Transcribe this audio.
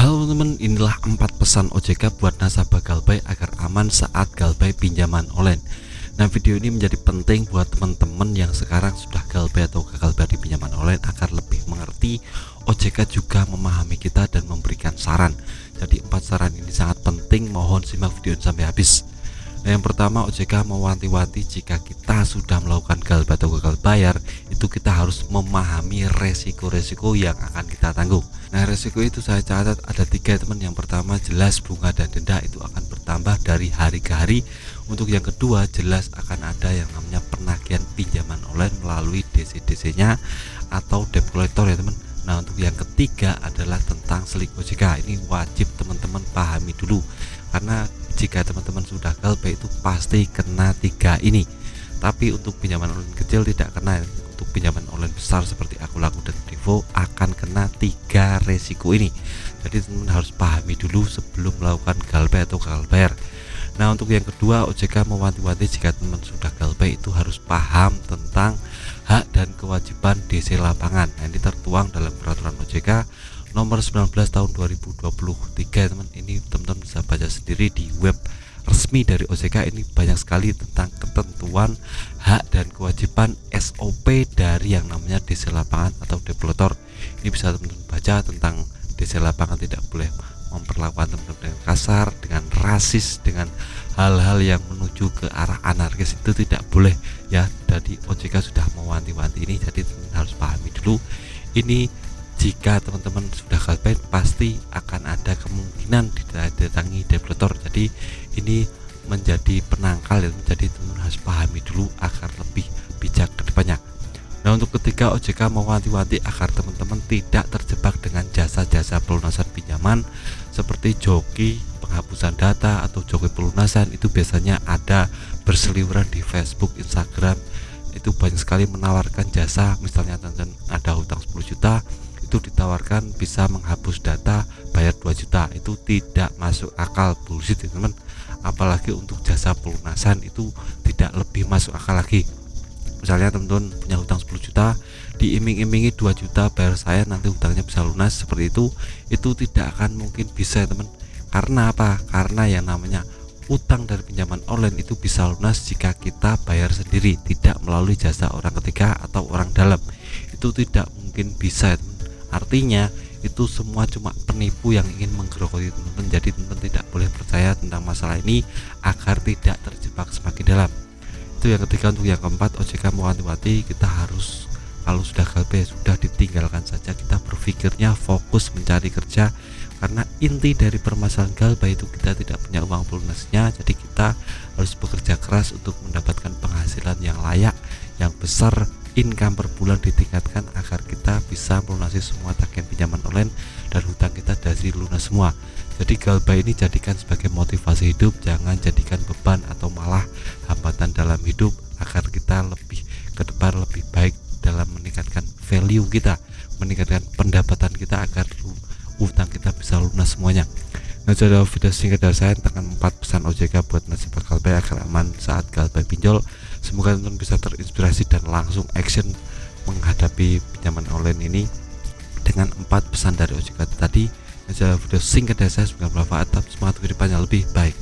Halo teman-teman, inilah 4 pesan OJK buat nasabah Galbay agar aman saat Galbay pinjaman online. Nah, video ini menjadi penting buat teman-teman yang sekarang sudah Galbay atau gagal bayar di pinjaman online agar lebih mengerti. OJK juga memahami kita dan memberikan saran. Jadi 4 saran ini sangat penting, mohon simak video ini sampai habis. Nah, yang pertama, OJK mewanti-wanti jika kita sudah melakukan Galbay atau gagal bayar, itu kita harus memahami resiko-resiko yang akan kita tanggung. Nah, resiko itu saya catat ada 3 teman. Yang pertama, jelas bunga dan denda itu akan bertambah dari hari ke hari. Untuk yang kedua, jelas akan ada yang namanya penagihan pinjaman online melalui DC-DC nya atau debt collector ya teman. Nah, untuk yang ketiga adalah tentang selik OJK. Ini wajib teman-teman pahami dulu, karena jika teman-teman sudah Galbay itu pasti kena 3 ini. Tapi untuk pinjaman online kecil tidak kena. Untuk pinjaman online besar seperti Akulaku dan Trivo akan kena 3 resiko ini. Jadi teman-teman harus pahami dulu sebelum melakukan Galbay atau gagal bayar. Nah, untuk yang kedua, OJK mewanti-wanti jika teman sudah Galbay itu harus paham tentang hak dan kewajiban DC lapangan. Nah, ini tertuang dalam peraturan OJK nomor 19 tahun 2023 teman. Ini teman-teman bisa baca sendiri di web resmi dari OJK. Ini banyak sekali tentang ketentuan hak dan kewajiban SOP dari yang namanya DC lapangan atau developer. Ini bisa teman-teman baca tentang DC lapangan tidak boleh memperlakukan teman-teman dengan kasar, dengan rasis, dengan hal-hal yang menuju ke arah anarkis, itu tidak boleh ya. Jadi OJK sudah mewanti-wanti ini, jadi teman-teman harus pahami dulu. Ini jika teman-teman sudah Galbay pasti akan ada kemungkinan didatangi developer. Jadi ini menjadi penangkal ya, jadi teman-teman harus pahami dulu agar lebih bijak ke depannya. Nah, untuk ketiga, OJK mewanti-wanti agar teman-teman tidak terjebak dengan jasa-jasa pelunasan pinjaman seperti joki penghapusan data atau joki pelunasan. Itu biasanya ada berseliweran di Facebook, Instagram. Itu banyak sekali menawarkan jasa, misalnya teman-teman ada hutang 10 juta, itu ditawarkan bisa menghapus data bayar 2 juta. Itu tidak masuk akal, bullshit ya teman. Apalagi untuk jasa pelunasan itu tidak lebih masuk akal lagi. Misalnya teman-teman punya hutang 10 juta, diiming-imingi 2 juta bayar saya nanti hutangnya bisa lunas, seperti itu tidak akan mungkin bisa ya teman. Karena apa? Karena yang namanya utang dari pinjaman online itu bisa lunas jika kita bayar sendiri, tidak melalui jasa orang ketiga atau orang dalam. Itu tidak mungkin bisa ya teman. Artinya itu semua cuma penipu yang ingin menggerogoti teman-teman. Jadi teman-teman tidak boleh percaya tentang masalah ini agar tidak terjebak semakin dalam. Itu yang ketiga. Untuk yang keempat, OJK mewanti-wanti kita harus, kalau sudah Galbay sudah ditinggalkan saja, kita berpikirnya fokus mencari kerja, karena inti dari permasalahan Galbay itu kita tidak punya uang pelunasnya. Jadi kita harus bekerja keras untuk mendapatkan penghasilan yang layak, yang besar, income per bulan ditingkatkan agar kita bisa melunasi semua tagihan pinjaman online dan hutang kita dari lunas semua. Jadi Galbay ini jadikan sebagai motivasi hidup, jangan jadikan beban atau malah hambatan dalam hidup, agar kita lebih ke depan lebih baik dalam meningkatkan value kita, meningkatkan pendapatan kita agar utang kita bisa lunas semuanya. Nah, jadi video singkat dari saya tentang 4 pesan OJK buat nasabah Galbay agar aman saat Galbay pinjol. Semoga teman-teman bisa terinspirasi dan langsung action menghadapi pinjaman online ini dengan 4 pesan dari OJK tadi. Nah, jadi video singkat dari saya, semoga bermanfaat. Tetap semangat kehidupannya lebih baik.